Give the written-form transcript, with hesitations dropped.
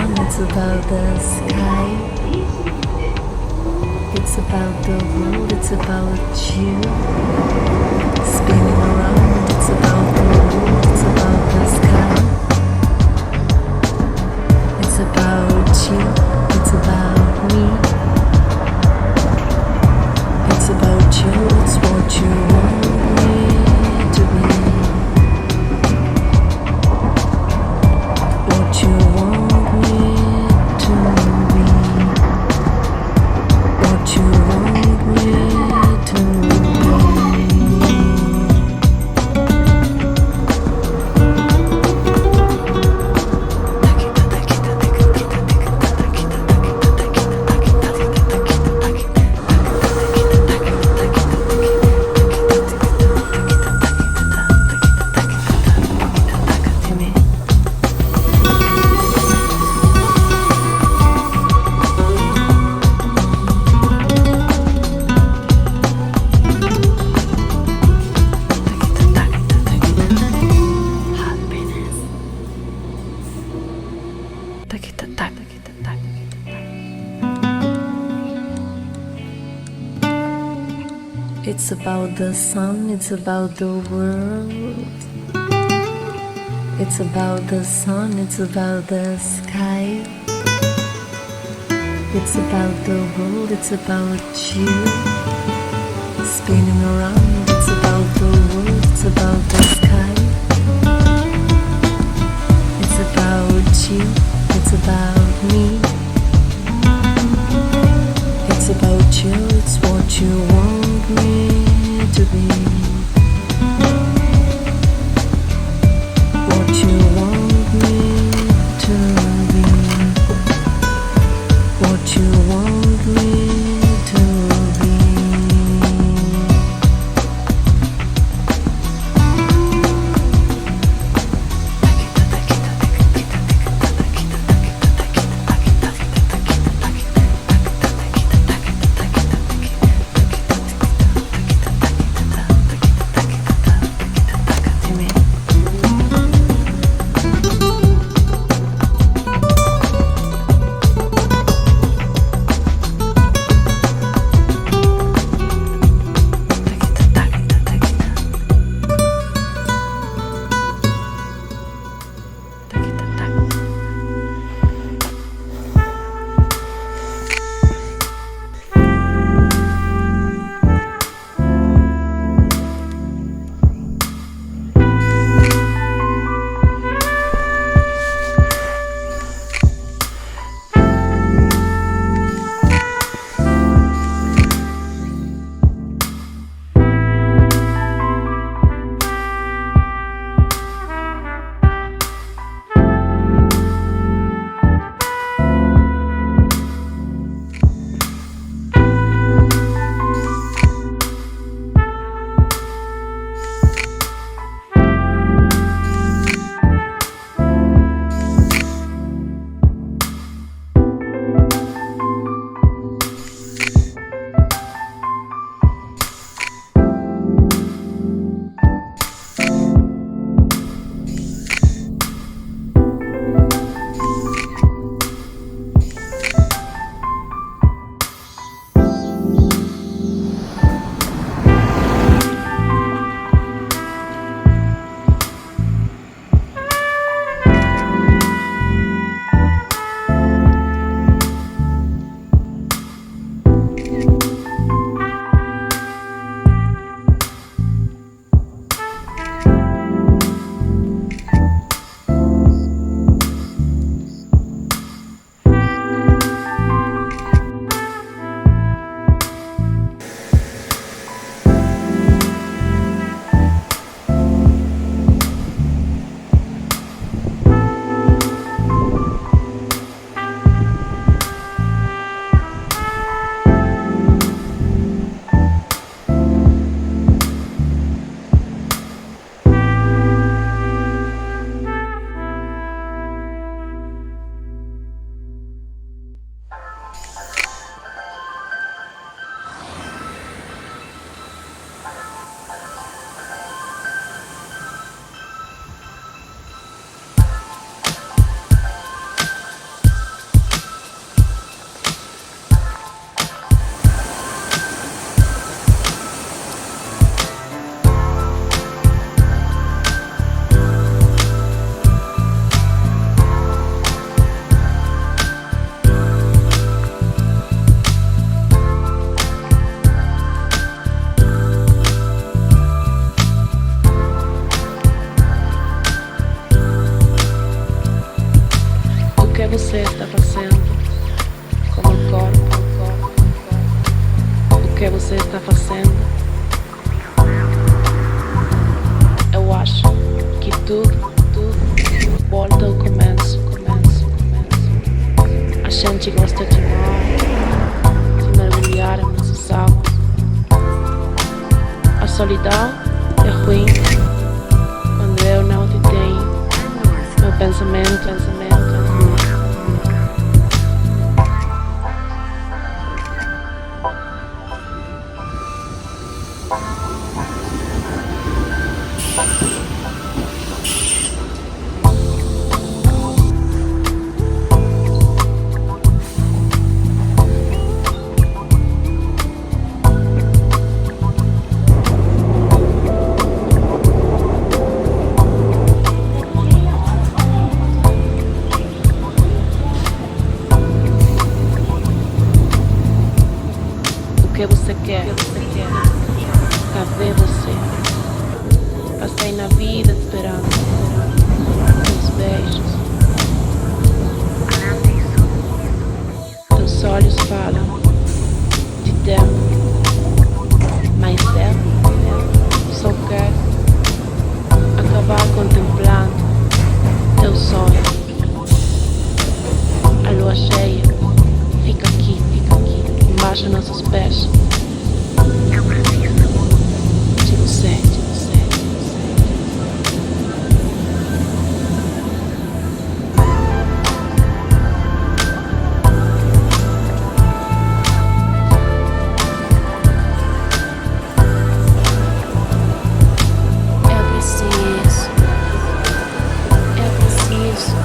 sun, it's about the sky. It's about the world, it's about you. Spinning around, it's about the world, it's about the sky. It's about you, it's about me. It's about you, it's what you want me to be. What you want me to be. What you want me to be. It's about the sun, it's about the world. It's about the sun, it's about the sky. It's about the world, it's about you. Spinning around, it's about the world, it's about the sky. It's about you, it's about me. It's about you, it's what you want me to be. What you want me to be. What you want me to be. que você está fazendo com o corpo? O que você está fazendo? Eu acho que tudo volta ao começo. A gente gosta de mar, de mergulhar em nossas águas. A solidão é ruim quando eu não te tenho. Meu pensamento é ruim. O que você quer? Cadê você? Passei na vida esperando teus beijos. Teus olhos falam de tempo, mas eu só quero acabar contemplando teu sonho. A lua cheia fica aqui, embaixo nossos pés. Eu preciso de você. Eu preciso